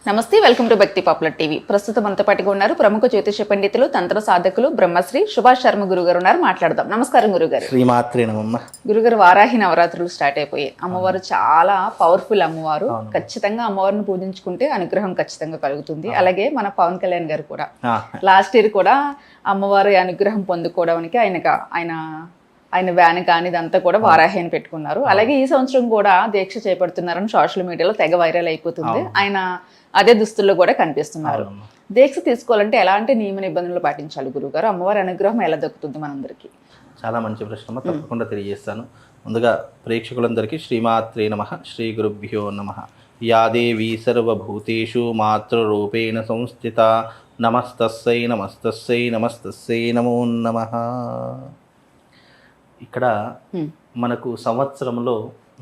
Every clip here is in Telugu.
నమస్తే, వెల్కమ్ టు భక్తి పాపులర్ టీవీ. ప్రస్తుతం మనతో పాటుగా ఉన్నారు ప్రముఖ జ్యోతిష పండితులు, తంత్ర సాధకులు బ్రహ్మశ్రీ సుభాష్ శర్మ గురుగారు ఉన్నారు. మాట్లాడదాం. నమస్కారం గురుగారు. శ్రీమాత్రే నమః. గురుగారు, వారాహి నవరాత్రులు స్టార్ట్ అయిపోయాయి. అమ్మవారు చాలా పవర్ఫుల్ అమ్మవారు. ఖచ్చితంగా అమ్మవారిని పూజించుకుంటే అనుగ్రహం ఖచ్చితంగా కలుగుతుంది. అలాగే మన పవన్ కళ్యాణ్ గారు కూడా లాస్ట్ ఇయర్ కూడా అమ్మవారి అనుగ్రహం పొందుకోవడానికి ఆయన వ్యాన్ కానీ ఇదంతా కూడా వారాహి అని పెట్టుకున్నారు. అలాగే ఈ సంవత్సరం కూడా దీక్ష చేపడుతున్నారని సోషల్ మీడియాలో తెగ వైరల్ అయిపోతుంది. ఆయన అదే దుస్తుల్లో కూడా కనిపిస్తున్నారు. దీక్ష తీసుకోవాలంటే ఎలాంటి నియమ నిబంధనలు పాటించాలి గురుగారు? అమ్మవారి అనుగ్రహం ఎలా దక్కుతుంది మనందరికీ? చాలా మంచి ప్రశ్న, తప్పకుండా తెలియజేస్తాను. ముందుగా ప్రేక్షకులందరికీ శ్రీమాత్రే నమః, శ్రీ గురుభ్యో నమః. యా దేవీ సర్వభూతేషు మాతృరూపేణ సంస్థిత నమస్తస్సై నమస్తస్సై నమస్తస్సై నమో నమః. ఇక్కడ మనకు సంవత్సరంలో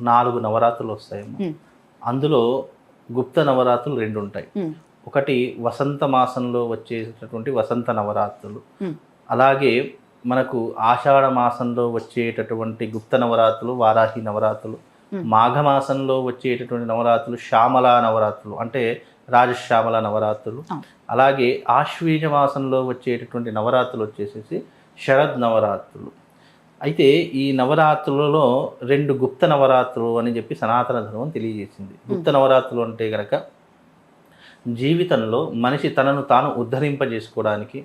4 నవరాత్రులు వస్తాయి. అందులో గుప్త నవరాత్రులు 2 ఉంటాయి. ఒకటి వసంత మాసంలో వచ్చేటటువంటి వసంత నవరాత్రులు, అలాగే మనకు ఆషాఢ మాసంలో వచ్చేటటువంటి గుప్త నవరాత్రులు వారాహి నవరాత్రులు, మాఘమాసంలో వచ్చేటటువంటి నవరాత్రులు శ్యామల నవరాత్రులు అంటే రాజశ్యామల నవరాత్రులు, అలాగే ఆశ్వీజ మాసంలో వచ్చేటటువంటి నవరాత్రులు వచ్చేసేసి శరద్ నవరాత్రులు. అయితే ఈ నవరాత్రులలో 2 గుప్త నవరాత్రులు అని చెప్పి సనాతన ధర్మం తెలియజేసింది. గుప్త నవరాత్రులు అంటే కనుక జీవితంలో మనిషి తనను తాను ఉద్ధరింపజేసుకోవడానికి,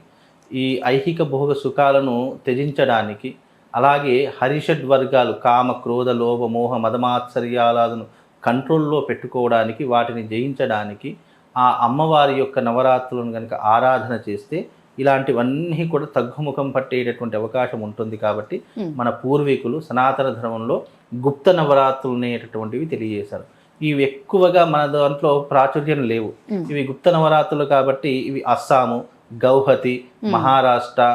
ఈ ఐహిక భోగ సుఖాలను త్యజించడానికి, అలాగే హరిషడ్ వర్గాలు కామ క్రోధ లోభ మోహ మదమాత్సర్యాలను కంట్రోల్లో పెట్టుకోవడానికి, వాటిని జయించడానికి ఆ అమ్మవారి యొక్క నవరాత్రులను కనుక ఆరాధన చేస్తే ఇలాంటివన్నీ కూడా తగ్గుముఖం పట్టేటటువంటి అవకాశం ఉంటుంది. కాబట్టి మన పూర్వీకులు సనాతన ధర్మంలో గుప్త నవరాత్రులు అనేటటువంటివి తెలియజేశారు. ఇవి ఎక్కువగా మన దాంట్లో ప్రాచుర్యం లేవు. ఇవి గుప్త నవరాత్రులు కాబట్టి ఇవి అస్సాము, గౌహతి, మహారాష్ట్ర.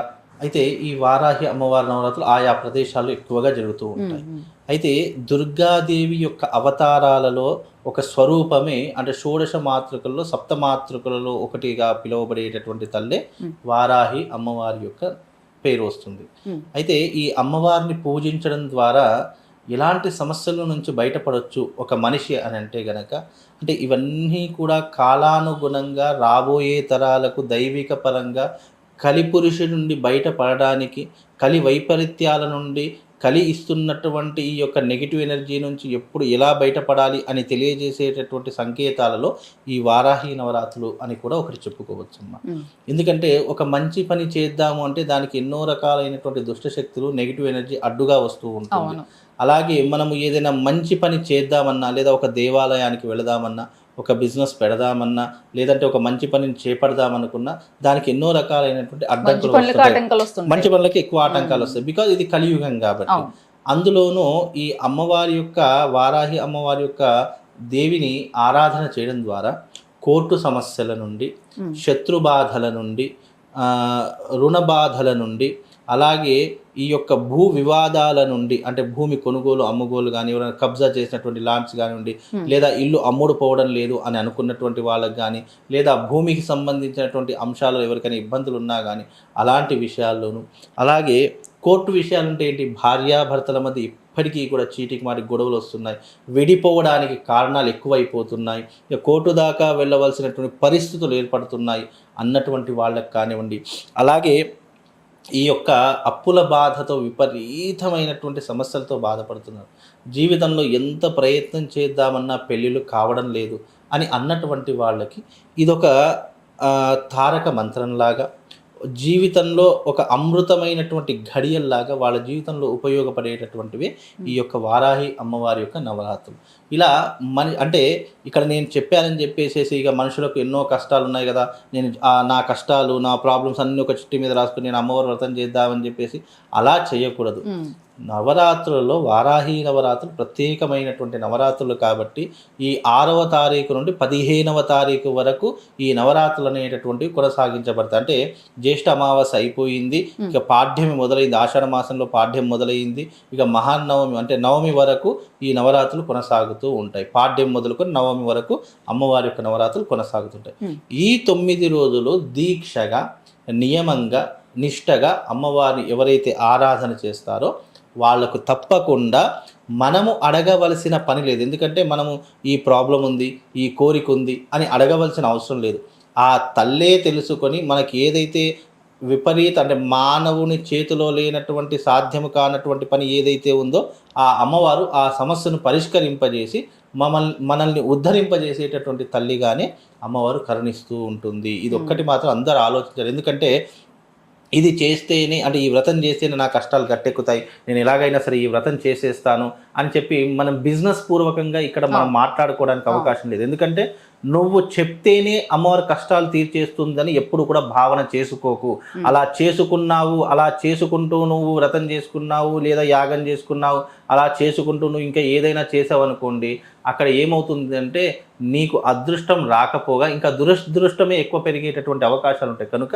అయితే ఈ వారాహి అమ్మవారి నవరాత్రులు ఆయా ప్రదేశాల్లో ఎక్కువగా జరుగుతూ ఉంటాయి. అయితే దుర్గాదేవి యొక్క అవతారాలలో ఒక స్వరూపమే అంటే షోడశ మాతృకల్లో సప్తమాతృకలలో ఒకటిగా పిలువబడేటటువంటి తల్లే వారాహి అమ్మవారి యొక్క పేరు వస్తుంది. అయితే ఈ అమ్మవారిని పూజించడం ద్వారా ఎలాంటి సమస్యల నుంచి బయటపడవచ్చు ఒక మనిషి అని అంటే గనక, అంటే ఇవన్నీ కూడా కాలానుగుణంగా రాబోయే తరాలకు దైవిక పరంగా కలిపురుషు నుండి బయటపడడానికి, కలి వైపరీత్యాల నుండి కలి ఇస్తున్నటువంటి ఈ యొక్క నెగిటివ్ ఎనర్జీ నుంచి ఎప్పుడు ఎలా బయటపడాలి అని తెలియజేసేటటువంటి సంకేతాలలో ఈ వారాహి నవరాత్రులు అని కూడా ఒకటి చెప్పుకోవచ్చమ్మా. ఎందుకంటే ఒక మంచి పని చేద్దాము అంటే దానికి ఎన్నో రకాలైనటువంటి దుష్టశక్తులు నెగిటివ్ ఎనర్జీ అడ్డుగా వస్తూ ఉంటుంది. అలాగే మనము ఏదైనా మంచి పని చేద్దామన్నా, లేదా ఒక దేవాలయానికి వెళదామన్నా, ఒక బిజినెస్ పెడదామన్నా, లేదంటే ఒక మంచి పనిని చేపడదామనుకున్నా దానికి ఎన్నో రకాలైనటువంటి అడ్డంకులు వస్తాయి. మంచి పనులకి ఎక్కువ ఆటంకాలు వస్తాయి. బికాజ్ ఇది కలియుగం కాబట్టి. అందులోనూ ఈ అమ్మవారి యొక్క వారాహి అమ్మవారి యొక్క దేవిని ఆరాధన చేయడం ద్వారా కోర్టు సమస్యల నుండి, శత్రు బాధల నుండి, రుణ బాధల నుండి, అలాగే ఈ యొక్క భూ వివాదాల నుండి, అంటే భూమి కొనుగోలు అమ్ముగోలు కానీ, ఎవరైనా కబ్జా చేసినటువంటి ల్యాండ్స్ కానివ్వండి, లేదా ఇల్లు అమ్ముడు పోవడం లేదు అని అనుకున్నటువంటి వాళ్ళకి కానీ, లేదా భూమికి సంబంధించినటువంటి అంశాలు ఎవరికైనా ఇబ్బందులు ఉన్నా కానీ అలాంటి విషయాల్లోనూ, అలాగే కోర్టు విషయాలు అంటే ఏంటి, భార్యాభర్తల మధ్య ఇప్పటికీ కూడా చీటికి మాటికి గొడవలు వస్తున్నాయి, విడిపోవడానికి కారణాలు ఎక్కువైపోతున్నాయి, ఇక కోర్టు దాకా వెళ్ళవలసినటువంటి పరిస్థితులు ఏర్పడుతున్నాయి అన్నటువంటి వాళ్ళకి కానివ్వండి, అలాగే ఈ యొక్క అప్పుల బాధతో విపరీతమైనటువంటి సమస్యలతో బాధపడుతున్నారు, జీవితంలో ఎంత ప్రయత్నం చేద్దామన్నా పెళ్ళిళ్ళు కావడం లేదు అని అన్నటువంటి వాళ్ళకి ఇదొక తారక మంత్రంలాగా, జీవితంలో ఒక అమృతమైనటువంటి ఘడియల్లాగా వాళ్ళ జీవితంలో ఉపయోగపడేటటువంటివి ఈ యొక్క వారాహి అమ్మవారి యొక్క నవరాత్రులు. ఇలా అంటే ఇక్కడ నేను చెప్పానని చెప్పేసేసి ఇక మనుషులకు ఎన్నో కష్టాలు ఉన్నాయి కదా, నేను నా కష్టాలు నా ప్రాబ్లమ్స్ అన్నీ ఒక చిట్టి మీద రాసుకుని నేను అమ్మవారి వ్రతం చేద్దామని చెప్పేసి అలా చేయకూడదు. నవరాత్రులలో వారాహి నవరాత్రులు ప్రత్యేకమైనటువంటి నవరాత్రులు కాబట్టి ఈ 6వ తారీఖు నుండి 15వ తారీఖు వరకు ఈ నవరాత్రులు అనేటటువంటివి కొనసాగించబడతాయి. అంటే జ్యేష్ఠ అమావాస్య అయిపోయింది, ఇక పాడ్యమి మొదలైంది, ఆషాఢ మాసంలో పాడ్యం మొదలైంది, ఇక మహానవమి అంటే నవమి వరకు ఈ నవరాత్రులు కొనసాగుతూ ఉంటాయి. పాడ్యం మొదలుకొని నవమి వరకు అమ్మవారి యొక్క నవరాత్రులు కొనసాగుతుంటాయి. ఈ 9 రోజులు దీక్షగా, నియమంగా, నిష్టగా అమ్మవారిని ఎవరైతే ఆరాధన చేస్తారో వాళ్లకు తప్పకుండా మనము అడగవలసిన పని లేదు. ఎందుకంటే మనము ఈ ప్రాబ్లం ఉంది, ఈ కోరిక ఉంది అని అడగవలసిన అవసరం లేదు. ఆ తల్లే తెలుసుకొని మనకి ఏదైతే అంటే మానవుని చేతిలో లేనటువంటి సాధ్యము కానటువంటి పని ఏదైతే ఉందో ఆ అమ్మవారు ఆ సమస్యను పరిష్కరింపజేసి మనల్ని ఉద్ధరింపజేసేటటువంటి తల్లిగానే అమ్మవారు కరుణిస్తూ ఉంటుంది. ఇది ఒక్కటి మాత్రం అందరూ ఆలోచించారు. ఎందుకంటే ఇది చేస్తేనే, అంటే ఈ వ్రతం చేస్తేనే నా కష్టాలు గట్టెక్కుతాయి, నేను ఎలాగైనా సరే ఈ వ్రతం చేసేస్తాను అని చెప్పి మనం బిజినెస్ పూర్వకంగా ఇక్కడ మనం మాట్లాడుకోవడానికి అవకాశం లేదు. ఎందుకంటే నువ్వు చెప్తేనే అమ్మవారి కష్టాలు తీర్చేస్తుందని ఎప్పుడు కూడా భావన చేసుకోకు. అలా చేసుకున్నావు, అలా చేసుకుంటూ నువ్వు వ్రతం చేసుకున్నావు లేదా యాగం చేసుకున్నావు, అలా చేసుకుంటూ నువ్వు ఇంకా ఏదైనా చేసావు అనుకోండి, అక్కడ ఏమవుతుంది అంటే నీకు అదృష్టం రాకపోగా ఇంకా దురదృష్టమే ఎక్కువ పెరిగేటటువంటి అవకాశాలు ఉంటాయి. కనుక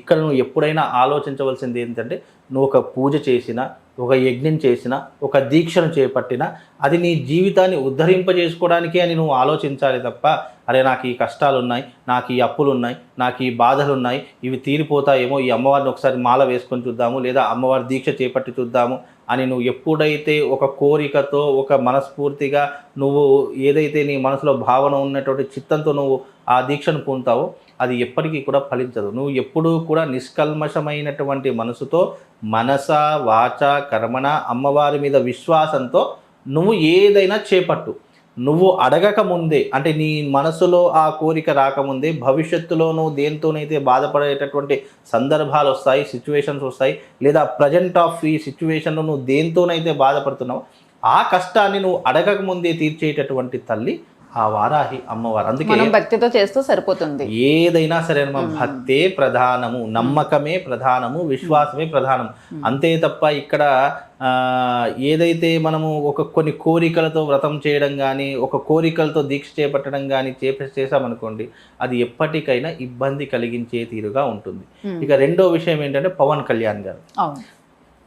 ఇక్కడ నువ్వు ఎప్పుడైనా ఆలోచించవలసింది ఏంటంటే, నువ్వు ఒక పూజ చేసినా, ఒక యజ్ఞం చేసినా, ఒక దీక్షను చేపట్టినా అది నీ జీవితాన్ని ఉద్ధరింపజేసుకోవడానికే అని నువ్వు ఆలోచించాలి తప్ప, అరే నాకు ఈ కష్టాలు ఉన్నాయి, నాకు ఈ అప్పులు ఉన్నాయి, నాకు ఈ బాధలు ఉన్నాయి, ఇవి తీరిపోతాయేమో, ఈ అమ్మవారిని ఒకసారి మాల వేసుకొని చూద్దాము లేదా అమ్మవారి దీక్ష చేపట్టి చూద్దాము అని నువ్వు ఎప్పుడైతే ఒక కోరికతో, ఒక మనస్ఫూర్తిగా నువ్వు ఏదైతే నీ మనసులో భావన ఉన్నటువంటి చిత్తంతో నువ్వు ఆ దీక్షను పొందుతావో అది ఎప్పటికీ కూడా ఫలించదు. నువ్వు ఎప్పుడూ కూడా నిష్కల్మషమైనటువంటి మనసుతో, మనస వాచ కర్మణ అమ్మవారి మీద విశ్వాసంతో నువ్వు ఏదైనా చేపట్టు. నువ్వు అడగక ముందే, అంటే నీ మనసులో ఆ కోరిక రాకముందే భవిష్యత్తులో నువ్వు దేంతోనైతే బాధపడేటటువంటి సందర్భాలు వస్తాయి, సిచ్యువేషన్స్ వస్తాయి, లేదా ప్రజెంట్ ఆఫ్ ఈ సిచ్యువేషన్లో నువ్వు దేంతోనైతే బాధపడుతున్నావు ఆ కష్టాన్ని నువ్వు అడగక ముందే తీర్చేటటువంటి తల్లి ఆ వారాహి అమ్మవారు. అందుకే మనం భక్తితో చేస్తూ సరిపోతుంది. ఏదైనా సరే భక్తే ప్రధానము, నమ్మకమే ప్రధానము, విశ్వాసమే ప్రధానము. అంతే తప్ప ఇక్కడ ఏదైతే మనము కొన్ని కోరికలతో వ్రతం చేయడం కానీ, ఒక కోరికలతో దీక్ష చేపట్టడం కానీ చేసామనుకోండి, అది ఎప్పటికైనా ఇబ్బంది కలిగించే తీరుగా ఉంటుంది. ఇక రెండో విషయం ఏంటంటే పవన్ కళ్యాణ్ గారు,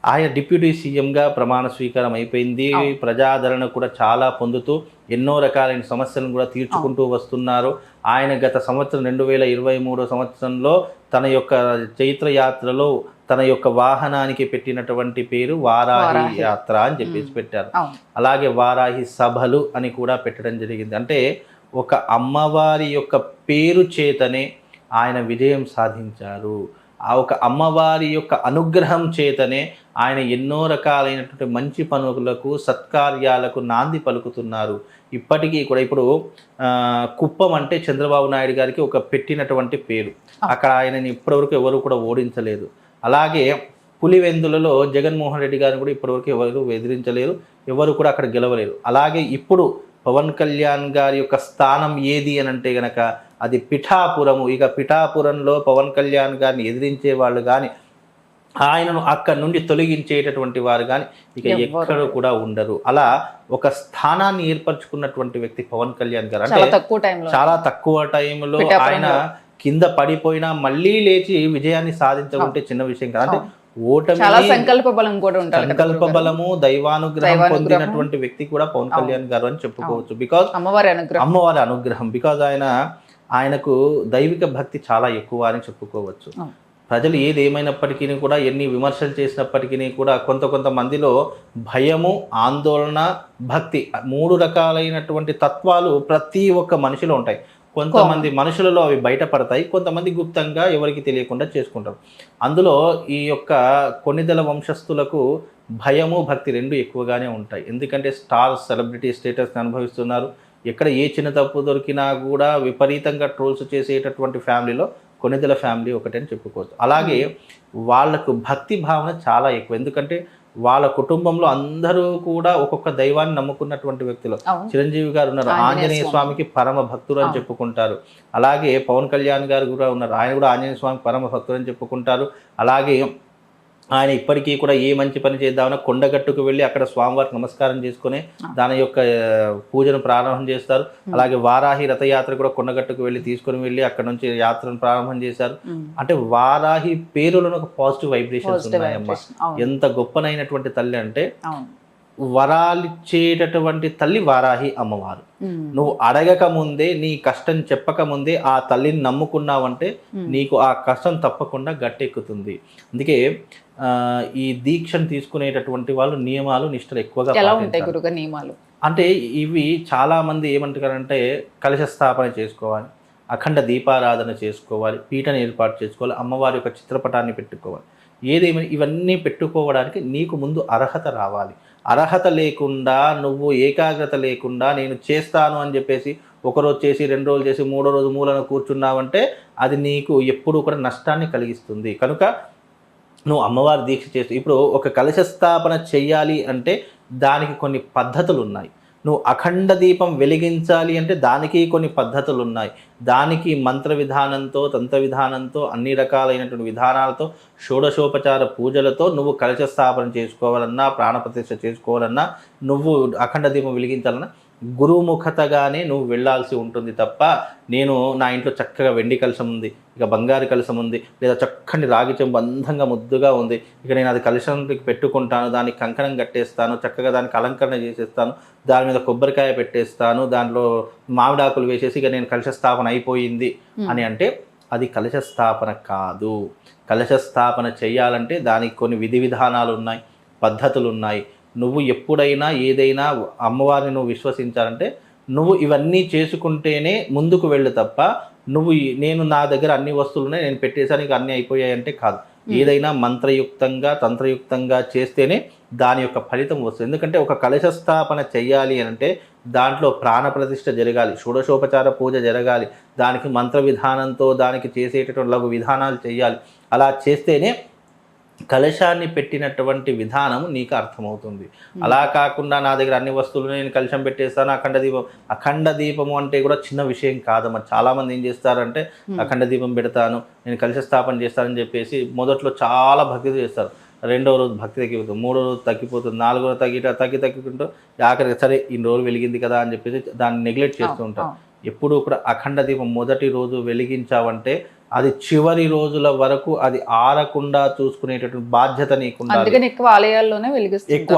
ఆయన డిప్యూటీ సీఎంగా ప్రమాణ స్వీకారం అయిపోయింది. ప్రజాదరణ కూడా చాలా పొందుతూ ఎన్నో రకాలైన సమస్యలను కూడా తీర్చుకుంటూ వస్తున్నారు. ఆయన గత సంవత్సరం 2023 సంవత్సరంలో తన యొక్క చైత్రయాత్రలో తన యొక్క వాహనానికి పెట్టినటువంటి పేరు వారాహి యాత్ర అని చెప్పేసి పెట్టారు. అలాగే వారాహి సభలు అని కూడా పెట్టడం జరిగింది. అంటే ఒక అమ్మవారి యొక్క పేరు చేతనే ఆయన విజయం సాధించారు. ఆ ఒక అమ్మవారి యొక్క అనుగ్రహం చేతనే ఆయన ఎన్నో రకాలైనటువంటి మంచి పనులకు, సత్కార్యాలకు నాంది పలుకుతున్నారు. ఇప్పటికీ కూడా ఇప్పుడు కుప్పం అంటే చంద్రబాబు నాయుడు గారికి ఒక పెట్టినటువంటి పేరు. అక్కడ ఆయనని ఇప్పటివరకు ఎవరు కూడా ఓడించలేదు. అలాగే పులివెందులలో జగన్మోహన్ రెడ్డి గారిని కూడా ఇప్పటివరకు ఎవరు ఎదిరించలేరు, ఎవరు కూడా అక్కడ గెలవలేరు. అలాగే ఇప్పుడు పవన్ కళ్యాణ్ గారి యొక్క స్థానం ఏది అని అంటే గనక అది పిఠాపురము. ఇక పిఠాపురంలో పవన్ కళ్యాణ్ గారిని ఎదిరించే వాళ్ళు కానీ, ఆయనను అక్కడి నుండి తొలగించేటటువంటి వారు కానీ ఇక ఎక్కడ కూడా ఉండరు. అలా ఒక స్థానాన్ని ఏర్పరచుకున్నటువంటి వ్యక్తి పవన్ కళ్యాణ్ గారు. అంటే చాలా తక్కువ టైంలో ఆయన కింద పడిపోయినా మళ్ళీ లేచి విజయాన్ని సాధించడం చిన్న విషయం కాదు. అంటే ఓటమి, సంకల్ప బలం కూడా ఉంటుంది. సంకల్ప బలము, దైవానుగ్రహం పొందినటువంటి వ్యక్తి కూడా పవన్ కళ్యాణ్ గారు అని చెప్పుకోవచ్చు. బికాజ్ అమ్మవారి అనుగ్రహం, బికాజ్ ఆయనకు దైవిక భక్తి చాలా ఎక్కువ అని చెప్పుకోవచ్చు. ప్రజలు ఏది ఏమైనప్పటికీ కూడా, ఎన్ని విమర్శలు చేసినప్పటికీ కూడా కొంతమందిలో భయము, ఆందోళన, భక్తి 3 రకాలైనటువంటి తత్వాలు ప్రతి ఒక్క మనిషిలో ఉంటాయి. కొంతమంది మనుషులలో అవి బయటపడతాయి, కొంతమంది గుప్తంగా ఎవరికి తెలియకుండా చేసుకుంటారు. అందులో ఈ యొక్క కొన్నిదల వంశస్థులకు భయము, భక్తి 2 ఎక్కువగానే ఉంటాయి. ఎందుకంటే స్టార్, సెలబ్రిటీ స్టేటస్ని అనుభవిస్తున్నారు. ఎక్కడ ఏ చిన్న తప్పు దొరికినా కూడా విపరీతంగా ట్రోల్స్ చేసేటటువంటి ఫ్యామిలీలో కొన్నిదల ఫ్యామిలీ ఒకటని చెప్పుకోవచ్చు. అలాగే వాళ్ళకు భక్తి భావన చాలా ఎక్కువ. ఎందుకంటే వాళ్ళ కుటుంబంలో అందరూ కూడా ఒక్కొక్క దైవాన్ని నమ్ముకున్నటువంటి వ్యక్తులు. చిరంజీవి గారు ఉన్నారు, ఆంజనేయ స్వామికి పరమ భక్తులు అని చెప్పుకుంటారు. అలాగే పవన్ కళ్యాణ్ గారు కూడా ఉన్నారు, ఆయన కూడా ఆంజనేయ స్వామికి పరమ భక్తులు అని చెప్పుకుంటారు. అలాగే ఆయన ఇప్పటికీ కూడా ఏ మంచి పని చేద్దామన్నా కొండగట్టుకు వెళ్ళి అక్కడ స్వామివారికి నమస్కారం చేసుకుని దాని యొక్క పూజను ప్రారంభం చేస్తారు. అలాగే వారాహి రథయాత్ర కూడా కొండగట్టుకు వెళ్ళి తీసుకుని వెళ్ళి అక్కడ నుంచి యాత్రను ప్రారంభం చేశారు. అంటే వారాహి పేరులో ఒక పాజిటివ్ వైబ్రేషన్స్ ఉన్నాయమ్మా. ఎంత గొప్పనైనటువంటి తల్లి అంటే వరాలిచ్చేటటువంటి తల్లి వారాహి అమ్మవారు. నువ్వు అడగక ముందే, నీ కష్టం చెప్పక ముందే ఆ తల్లిని నమ్ముకున్నావంటే నీకు ఆ కష్టం తప్పకుండా గట్టెక్కుతుంది. అందుకే ఈ దీక్షను తీసుకునేటటువంటి వాళ్ళు నియమాలు నిష్ఠలు ఎక్కువగా ఎలా ఉంటాయి గురుగారు నియమాలు అంటే? ఇవి చాలా మంది ఏమంటారంటే కలశ స్థాపన చేసుకోవాలి, అఖండ దీపారాధన చేసుకోవాలి, పీఠను ఏర్పాటు చేసుకోవాలి, అమ్మవారి యొక్క చిత్రపటాన్ని పెట్టుకోవాలి. ఏదేమైనా ఇవన్నీ పెట్టుకోవడానికి నీకు ముందు అర్హత రావాలి. అర్హత లేకుండా, నువ్వు ఏకాగ్రత లేకుండా నేను చేస్తాను అని చెప్పేసి ఒకరోజు చేసి 2 రోజులు చేసి 3వ రోజు మూలన కూర్చున్నావంటే అది నీకు ఎప్పుడూ కూడా నష్టాన్ని కలిగిస్తుంది. కనుక నువ్వు అమ్మవారి దీక్ష చేస్తూ ఇప్పుడు ఒక కలశ స్థాపన చెయ్యాలి అంటే దానికి కొన్ని పద్ధతులు ఉన్నాయి. నువ్వు అఖండ దీపం వెలిగించాలి అంటే దానికి కొన్ని పద్ధతులు ఉన్నాయి. దానికి మంత్ర విధానంతో, తంత్ర విధానంతో, అన్ని రకాలైనటువంటి విధానాలతో, షోడశోపచార పూజలతో నువ్వు కలశ స్థాపన చేసుకోవాలన్నా, ప్రాణప్రతిష్ఠ చేసుకోవాలన్నా, నువ్వు అఖండ దీపం వెలిగించాలన్నా గురుముఖతగానే నువ్వు వెళ్ళాల్సి ఉంటుంది తప్ప, నేను నా ఇంట్లో చక్కగా వెండి కలశం ఉంది, ఇక బంగారు కలశం ఉంది, లేదా చక్కని రాగి చెంబు అందంగా ముద్దుగా ఉంది, ఇక నేను అది కలశంకి పెట్టుకుంటాను, దానికి కంకణం కట్టేస్తాను, చక్కగా దానికి అలంకరణ చేసేస్తాను, దాని మీద కొబ్బరికాయ పెట్టేస్తాను, దాంట్లో మామిడాకులు వేసేసి ఇక నేను కలశ స్థాపన అయిపోయింది అని అంటే అది కలశ స్థాపన కాదు. కలశ స్థాపన చేయాలంటే దానికి కొన్ని విధి విధానాలు ఉన్నాయి, పద్ధతులు ఉన్నాయి. నువ్వు ఎప్పుడైనా ఏదైనా అమ్మవారిని నువ్వు విశ్వసించాలంటే నువ్వు ఇవన్నీ చేసుకుంటేనే ముందుకు వెళ్ళు తప్ప, నువ్వు నేను నా దగ్గర అన్ని వస్తువులున్నాయి నేను పెట్టేసానికి అన్నీ అయిపోయాయంటే కాదు. ఏదైనా మంత్రయుక్తంగా, తంత్రయుక్తంగా చేస్తేనే దాని యొక్క ఫలితం వస్తుంది. ఎందుకంటే ఒక కలశ స్థాపన చెయ్యాలి అంటే దాంట్లో ప్రాణప్రతిష్ఠ జరగాలి, షోడశోపచార పూజ జరగాలి, దానికి మంత్ర విధానంతో దానికి చేసేటటువంటి లఘు విధానాలు చేయాలి. అలా చేస్తేనే కలశాన్ని పెట్టినటువంటి విధానం నీకు అర్థమవుతుంది. అలా కాకుండా నా దగ్గర అన్ని వస్తువులు నేను కలశం పెట్టేస్తాను, అఖండ దీపము అంటే కూడా చిన్న విషయం కాదమ్మా. చాలామంది ఏం చేస్తారంటే అఖండ దీపం పెడతాను, నేను కలశ స్థాపన చేస్తానని చెప్పేసి మొదట్లో చాలా భక్తి చేస్తారు. 2వ రోజు భక్తి తగ్గిపోతుంది, 3వ రోజు తగ్గిపోతుంది, 4వ రోజు తగ్గుకుంటూ ఆఖరికి సరే ఇన్ని రోజులు వెలిగింది కదా అని చెప్పేసి దాన్ని నెగ్లెక్ట్ చేస్తూ ఉంటారు. ఎప్పుడూ కూడా అఖండ దీపం మొదటి రోజు వెలిగించావంటే అది చివరి రోజుల వరకు అది ఆరకుండా చూసుకునేటటువంటి బాధ్యత నీకుండాలి. ఎక్కువ ఆలయాల్లోనే వెలిగిస్తారు. ఎక్కువ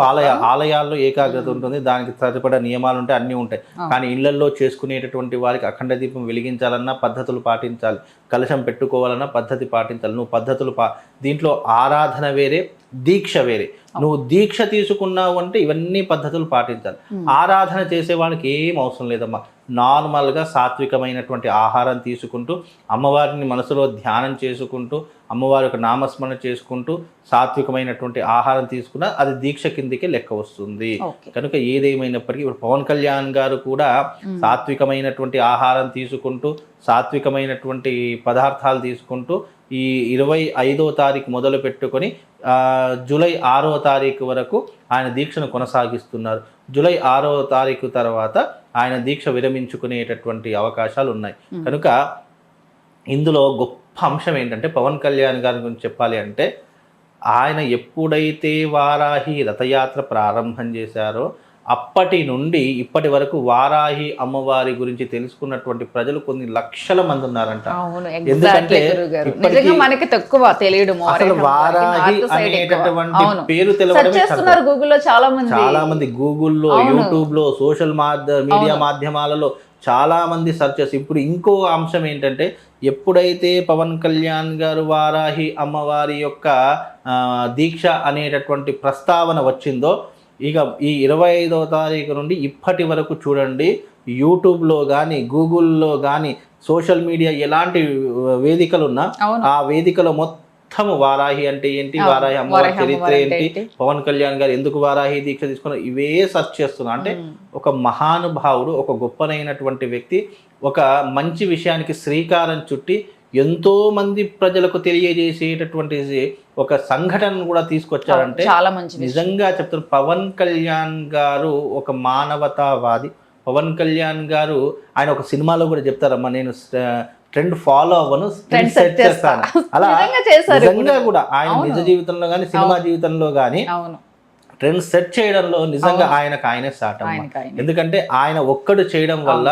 ఆలయాల్లో ఏకాగ్రత ఉంటుంది, దానికి సరిపడా నియమాలు ఉంటాయి, అన్నీ ఉంటాయి. కానీ ఇళ్లల్లో చేసుకునేటటువంటి వారికి అఖండ దీపం వెలిగించాలన్నా పద్ధతులు పాటించాలి, కలశం పెట్టుకోవాలన్నా పద్ధతి పాటించాలి. నువ్వు పద్ధతులు దీంట్లో ఆరాధన వేరే, దీక్ష వేరే. నువ్వు దీక్ష తీసుకున్నావు అంటే ఇవన్నీ పద్ధతులు పాటించాలి. ఆరాధన చేసే వాళ్ళకి ఏం అవసరం లేదమ్మా. నార్మల్గా సాత్వికమైనటువంటి ఆహారం తీసుకుంటూ, అమ్మవారిని మనసులో ధ్యానం చేసుకుంటూ, అమ్మవారి యొక్క నామస్మరణ చేసుకుంటూ సాత్వికమైనటువంటి ఆహారం తీసుకున్నా అది దీక్ష కిందికి లెక్క వస్తుంది. కనుక ఏదేమైనప్పటికీ ఇప్పుడు పవన్ కళ్యాణ్ గారు కూడా సాత్వికమైనటువంటి ఆహారం తీసుకుంటూ, సాత్వికమైనటువంటి పదార్థాలు తీసుకుంటూ ఈ 25వ తారీఖు మొదలు పెట్టుకొని జూలై 6వ తారీఖు వరకు ఆయన దీక్షను కొనసాగిస్తున్నారు. జూలై 6వ తారీఖు తర్వాత ఆయన దీక్ష విరమించుకునేటటువంటి అవకాశాలు ఉన్నాయి. కనుక ఇందులో గొప్ప అంశం ఏంటంటే పవన్ కళ్యాణ్ గారి గురించి చెప్పాలి అంటే ఆయన ఎప్పుడైతే వారాహి రథయాత్ర ప్రారంభం చేశారో అప్పటి నుండి ఇప్పటి వరకు వారాహి అమ్మవారి గురించి తెలుసుకున్నటువంటి ప్రజలు కొన్ని లక్షల మంది ఉన్నారంట. ఎందుకంటే మనకి తక్కువ తెలియడం, అసలు వారాహి అనేటటువంటి పేరు తెలవడమే చాలా మంది గూగుల్లో, యూట్యూబ్ లో, సోషల్ మీడియా మాధ్యమాలలో చాలా మంది సెర్చ్ చేసి. ఇప్పుడు ఇంకో అంశం ఏంటంటే ఎప్పుడైతే పవన్ కళ్యాణ్ గారు వారాహి అమ్మవారి యొక్క దీక్ష అనేటటువంటి ప్రస్తావన వచ్చిందో ఇక ఈ 25వ తారీఖు నుండి ఇప్పటి వరకు చూడండి, యూట్యూబ్లో కానీ, గూగుల్లో కానీ, సోషల్ మీడియా ఎలాంటి వేదికలు ఉన్నా ఆ వేదికలో మొత్తం వారాహి అంటే ఏంటి, వారాహి అమ్మవారి చరిత్ర ఏంటి, పవన్ కళ్యాణ్ గారు ఎందుకు వారాహి దీక్ష తీసుకున్నారు, ఇవే సెర్చ్ చేస్తున్నా. అంటే ఒక మహానుభావుడు, ఒక గొప్పనైనటువంటి వ్యక్తి ఒక మంచి విషయానికి శ్రీకారం చుట్టి ఎంతో మంది ప్రజలకు తెలియజేసేటటువంటి ఒక సంఘటన కూడా తీసుకొచ్చారంటే నిజంగా చెప్తారు. పవన్ కళ్యాణ్ గారు ఒక మానవతావాది. పవన్ కళ్యాణ్ గారు ఆయన ఒక సినిమాలో కూడా చెప్తారమ్మా, నేను ట్రెండ్ ఫాలో అవ్వను, ట్రెండ్ సెట్ చేస్తాను. అలా నిజంగా కూడా ఆయన నిజ జీవితంలో కానీ, సినిమా జీవితంలో కానీ ట్రెండ్ సెట్ చేయడంలో నిజంగా ఆయనే సాట్ అమ్మ. ఎందుకంటే ఆయన ఒక్కడు చేయడం వల్ల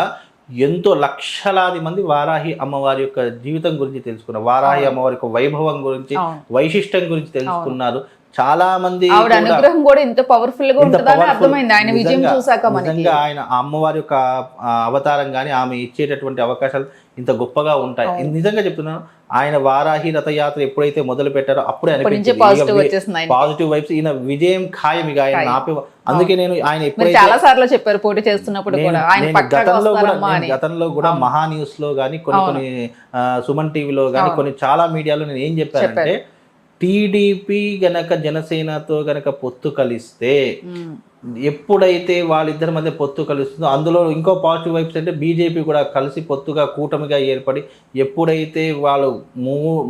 ఎంతో లక్షలాది మంది వారాహి అమ్మవారి యొక్క జీవితం గురించి తెలుసుకున్నారు, వారాహి అమ్మవారి యొక్క వైభవం గురించి, వైశిష్టం గురించి తెలుసుకున్నారు. చాలా మంది ఆవిడ అనుగ్రహం కూడా ఇంత పవర్ఫుల్ గా ఉంటుందని అర్థమైంది ఆయన విజయం చూసాక మనకి. నిజంగా ఆయన ఆ అమ్మవారి యొక్క అవతారం కానీ ఆమె ఇచ్చేటటువంటి అవకాశాలు ఇంత గొప్పగా ఉంటాయి. నిజంగా చెప్తున్నాను, ఆయన వారాహి రథయాత్ర ఎప్పుడైతే మొదలు పెట్టారో అప్పుడే పాజిటివ్ వైబ్స్, ఈయన విజయం ఖాయం ఇక ఆయన ఆపే. అందుకే నేను ఆయన ఎప్పుడైతే చాలా సార్లు చెప్పారు పోటీ చేస్తున్నప్పుడు కూడా, గతంలో కూడా మహా న్యూస్ లో కానీ కొన్ని సుమన్ టీవీలో కానీ కొన్ని చాలా మీడియాలో నేను ఏం చెప్పానంటే, టీడీపీ గనక జనసేనతో గనక పొత్తు కలిస్తే, ఎప్పుడైతే వాళ్ళిద్దరి మధ్య పొత్తు కలుస్తుందో, అందులో ఇంకో పాజిటివ్ వైబ్స్ అంటే బీజేపీ కూడా కలిసి పొత్తుగా కూటమిగా ఏర్పడి ఎప్పుడైతే వాళ్ళు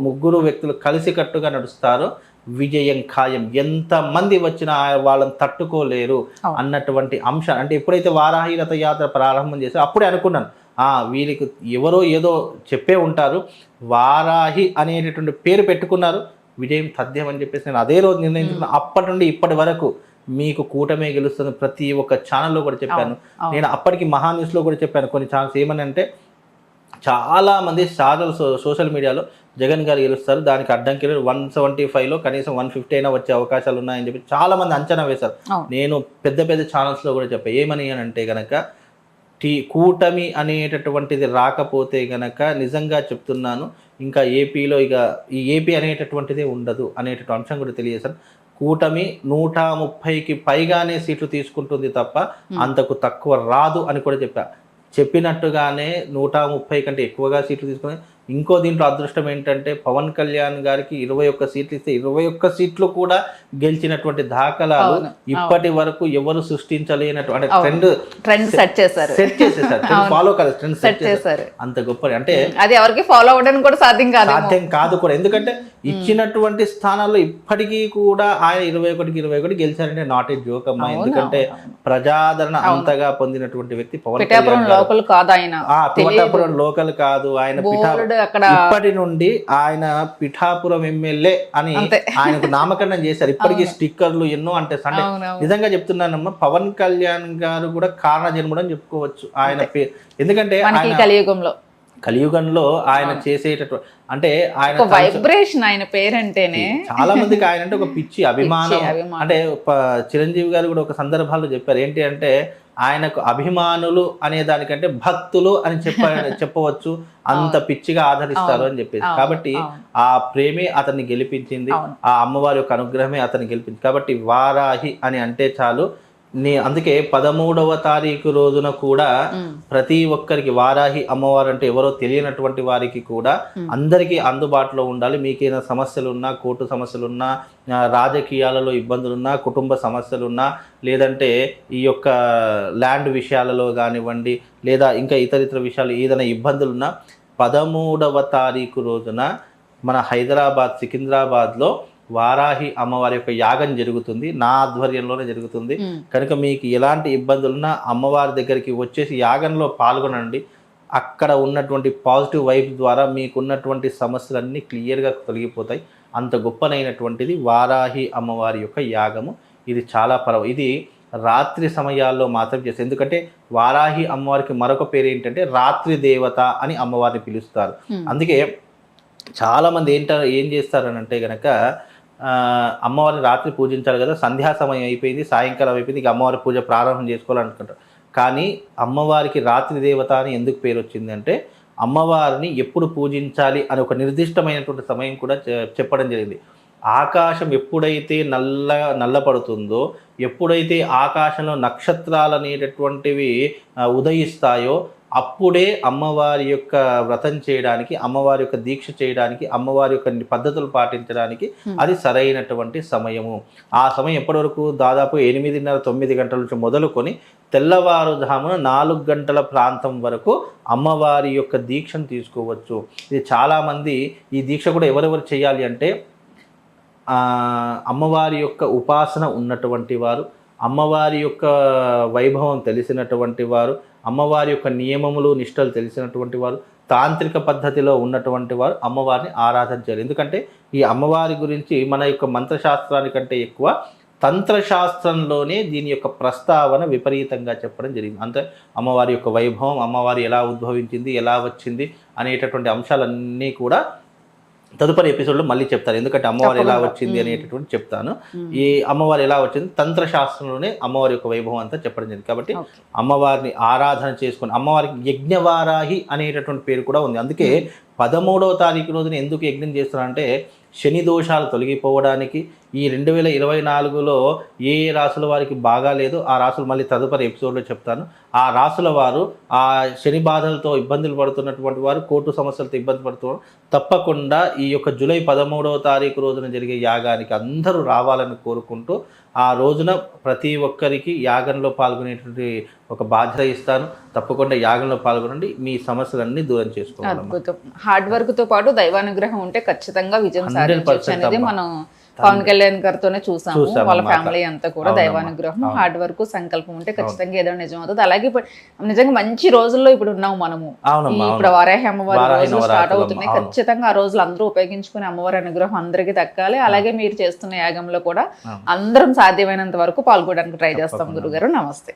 ముగ్గురు వ్యక్తులు కలిసికట్టుగా నడుస్తారో విజయం ఖాయం. ఎంతమంది వచ్చినా వాళ్ళని తట్టుకోలేరు అన్నటువంటి అంశం. అంటే ఎప్పుడైతే వారాహి రథయాత్ర ప్రారంభం చేశారో అప్పుడే అనుకున్నాను, వీళ్ళకి ఎవరో ఏదో చెప్పే ఉంటారు, వారాహి అనేటటువంటి పేరు పెట్టుకున్నారు, విజయం తథ్యం అని చెప్పేసి నేను అదే రోజు నిర్ణయించుకున్నాను. అప్పటి నుండి ఇప్పటి వరకు మీకు కూటమే గెలుస్తుంది ప్రతి ఒక్క ఛానల్లో కూడా చెప్పాను. నేను అప్పటికి మహా న్యూస్లో కూడా చెప్పాను. కొన్ని ఛానల్స్ ఏమని అంటే, చాలామంది సోషల్ మీడియాలో జగన్ గారు గెలుస్తారు, దానికి అడ్డంకి 175లో కనీసం 150 అయినా వచ్చే అవకాశాలు ఉన్నాయని చెప్పి చాలామంది అంచనా వేశారు. నేను పెద్ద పెద్ద ఛానల్స్లో కూడా చెప్పాను, ఏమని అని అంటే కనుక, కూటమి అనేటటువంటిది రాకపోతే గనక నిజంగా చెప్తున్నాను, ఇంకా ఏపీలో ఇక ఈ ఏపీ అనేటటువంటిదే ఉండదు అనేటటువంటి అంశం కూడా తెలియజేశాను. కూటమి 130కి పైగానే సీట్లు తీసుకుంటుంది తప్ప అంతకు తక్కువ రాదు అని కూడా చెప్పినట్టుగానే 130 కంటే ఎక్కువగా సీట్లు తీసుకుని, ఇంకో దీంట్లో అదృష్టం ఏంటంటే పవన్ కళ్యాణ్ గారికి 21 సీట్లు ఇస్తే 21 సీట్లు కూడా గెలిచినటువంటి దాఖలాలు ఇప్పటి వరకు ఎవరు సృష్టించలేనటువంటి ట్రెండ్ సెట్ చేశారు. ఫాలో కాదు, ట్రెండ్ సెట్ చేశారు. అంత గొప్ప అంటే అది ఎవరికి ఫాలో అవ్వడానికి కూడా సాధ్యం కాదు కూడా. ఎందుకంటే ఇచ్చినటువంటి స్థానాల్లో ఇప్పటికీ కూడా ఆయన 21 గెలిచారంటే నాట్ ఏ జోక్ అమ్మా. ఎందుకంటే ప్రజాదరణ అంతగా పొందినటువంటి వ్యక్తి పవన్ కళ్యాణ్. పిఠాపురం లోకల్ కాదు ఆయన, ఇప్పటి నుండి ఆయన పిఠాపురం ఎమ్మెల్యే అని ఆయనకు నామకరణం చేశారు. ఇప్పటికీ స్టిక్కర్లు ఎన్నో అంటే నిజంగా చెప్తున్నానమ్మా, పవన్ కళ్యాణ్ గారు కూడా కారణ జన్ముడు అని చెప్పుకోవచ్చు ఆయన పేరు. ఎందుకంటే కలియుగంలో ఆయన చేసేటటువంటి అంటే ఆయన వైబ్రేషన్, ఆయన పేరంటేనే చాలా మందికి ఆయన అంటే ఒక పిచ్చి అభిమానం. అంటే చిరంజీవి గారు కూడా ఒక సందర్భాల్లో చెప్పారు, ఏంటి అంటే ఆయనకు అభిమానులు అనే దానికంటే భక్తులు అని చెప్పవచ్చు, అంత పిచ్చిగా ఆదరిస్తారు అని చెప్పేసి. కాబట్టి ఆ ప్రేమే అతన్ని గెలిపించింది, ఆ అమ్మవారి యొక్క అనుగ్రహమే అతన్ని గెలిపించింది. కాబట్టి వారాహి అని అంటే చాలు. అందుకే 13వ తారీఖు రోజున కూడా ప్రతి ఒక్కరికి వారాహి అమ్మవారు అంటే ఎవరో తెలియనటువంటి వారికి కూడా అందరికీ అందుబాటులో ఉండాలి. మీకేమైనా సమస్యలున్నా, కోర్టు సమస్యలున్నా, రాజకీయాలలో ఇబ్బందులున్నా, కుటుంబ సమస్యలున్నా, లేదంటే ఈ యొక్క ల్యాండ్ విషయాలలో కానివ్వండి, లేదా ఇంకా ఇతర విషయాలు ఏదైనా ఇబ్బందులున్నా 13వ తారీఖు రోజున మన హైదరాబాద్ సికింద్రాబాద్లో వారాహి అమ్మవారి యొక్క యాగం జరుగుతుంది. నా ఆధ్వర్యంలోనే జరుగుతుంది. కనుక మీకు ఎలాంటి ఇబ్బందులున్నా అమ్మవారి దగ్గరికి వచ్చేసి యాగంలో పాల్గొనండి. అక్కడ ఉన్నటువంటి పాజిటివ్ వైబ్ ద్వారా మీకున్నటువంటి సమస్యలన్నీ క్లియర్గా తొలగిపోతాయి. అంత గొప్పనైనటువంటిది వారాహి అమ్మవారి యొక్క యాగము. ఇది చాలా ఇది రాత్రి సమయాల్లో మాత్రం చేస్తారు. ఎందుకంటే వారాహి అమ్మవారికి మరొక పేరు ఏంటంటే రాత్రి దేవత అని అమ్మవారిని పిలుస్తారు. అందుకే చాలామంది ఏం చేస్తారనంటే గనక, అమ్మవారిని రాత్రి పూజించాలి కదా, సంధ్యా సమయం అయిపోయింది, సాయంకాలం అయిపోయింది, ఇక అమ్మవారి పూజ ప్రారంభం చేసుకోవాలనుకుంటారు. కానీ అమ్మవారికి రాత్రి దేవత అని ఎందుకు పేరు వచ్చిందంటే, అమ్మవారిని ఎప్పుడు పూజించాలి అని ఒక నిర్దిష్టమైనటువంటి సమయం కూడా చెప్పడం జరిగింది. ఆకాశం ఎప్పుడైతే నల్లపడుతుందో, ఎప్పుడైతే ఆకాశంలో నక్షత్రాలు అనేటటువంటివి ఉదయిస్తాయో అప్పుడే అమ్మవారి యొక్క వ్రతం చేయడానికి, అమ్మవారి యొక్క దీక్ష చేయడానికి, అమ్మవారి యొక్క పద్ధతులు పాటించడానికి అది సరైనటువంటి సమయము. ఆ సమయం ఎప్పటి వరకు? దాదాపు 8:30-9 గంటల నుంచి మొదలుకొని తెల్లవారుజామున 4 గంటల ప్రాంతం వరకు అమ్మవారి యొక్క దీక్షను తీసుకోవచ్చు. ఇది చాలామంది ఈ దీక్ష కూడా ఎవరెవరు చేయాలి అంటే, అమ్మవారి యొక్క ఉపాసన ఉన్నటువంటి వారు, అమ్మవారి యొక్క వైభవం తెలిసినటువంటి వారు, అమ్మవారి యొక్క నియమములు నిష్టలు తెలిసినటువంటి వారు, తాంత్రిక పద్ధతిలో ఉన్నటువంటి వారు అమ్మవారిని ఆరాధించారు. ఎందుకంటే ఈ అమ్మవారి గురించి మన యొక్క మంత్రశాస్త్రానికంటే ఎక్కువ తంత్రశాస్త్రంలోనే దీని యొక్క ప్రస్తావన విపరీతంగా చెప్పడం జరిగింది. అంటే అమ్మవారి యొక్క వైభవం, అమ్మవారి ఎలా ఉద్భవించింది, ఎలా వచ్చింది అనేటటువంటి అంశాలన్నీ కూడా తదుపరి ఎపిసోడ్లో మళ్ళీ చెప్తాను, ఎందుకంటే అమ్మవారు ఎలా వచ్చింది అనేటటువంటి చెప్తాను. ఈ అమ్మవారు ఎలా వచ్చింది తంత్రశాస్త్రంలోనే అమ్మవారి యొక్క వైభవం అంతా చెప్పడం జరిగింది. కాబట్టి అమ్మవారిని ఆరాధన చేసుకుని, అమ్మవారికి యజ్ఞవారాహి అనేటటువంటి పేరు కూడా ఉంది. అందుకే 13వ తారీఖు రోజున ఎందుకు యజ్ఞం చేస్తున్నారంటే శని దోషాలు తొలగిపోవడానికి. ఈ 2024లో ఏ రాసుల వారికి బాగా లేదు ఆ రాసులు మళ్ళీ తదుపరి ఎపిసోడ్లో చెప్తాను. ఆ రాసుల వారు ఆ శని బాధలతో ఇబ్బందులు పడుతున్నటువంటి వారు, కోర్టు సమస్యలతో ఇబ్బంది పడుతున్నారు, తప్పకుండా ఈ యొక్క జూలై 13వ తారీఖు రోజున జరిగే యాగానికి అందరూ రావాలని కోరుకుంటూ, ఆ రోజున ప్రతి ఒక్కరికి యాగంలో పాల్గొనేటువంటి ఒక బాధ్యత ఇస్తాను. తప్పకుండా యాగంలో పాల్గొనండి, మీ సమస్యలన్నీ దూరం చేసుకోవాలి. అద్భుతం. హార్డ్ వర్క్ తో పాటు దైవానుగ్రహం ఉంటే ఖచ్చితంగా విజయం సాధించవచ్చు అనేది మనం పవన్ కళ్యాణ్ గారితోనే చూసాము. వాళ్ళ ఫ్యామిలీ అంతా కూడా దైవానుగ్రహం, హార్డ్ వర్క్, సంకల్పం ఉంటే ఖచ్చితంగా ఏదో నిజం అవుతుంది. అలాగే నిజంగా మంచి రోజుల్లో ఇప్పుడు ఉన్నాము మనము. ఇప్పుడు వారాహి అమ్మవారి రోజులు స్టార్ట్ అవుతున్నాయి. ఖచ్చితంగా ఆ రోజులు అందరూ ఉపయోగించుకుని అమ్మవారి అనుగ్రహం అందరికీ దక్కాలి. అలాగే మీరు చేస్తున్న యాగంలో కూడా అందరం సాధ్యమైనంత వరకు పాల్గొనడానికి ట్రై చేస్తాం. గురుగారు నమస్తే.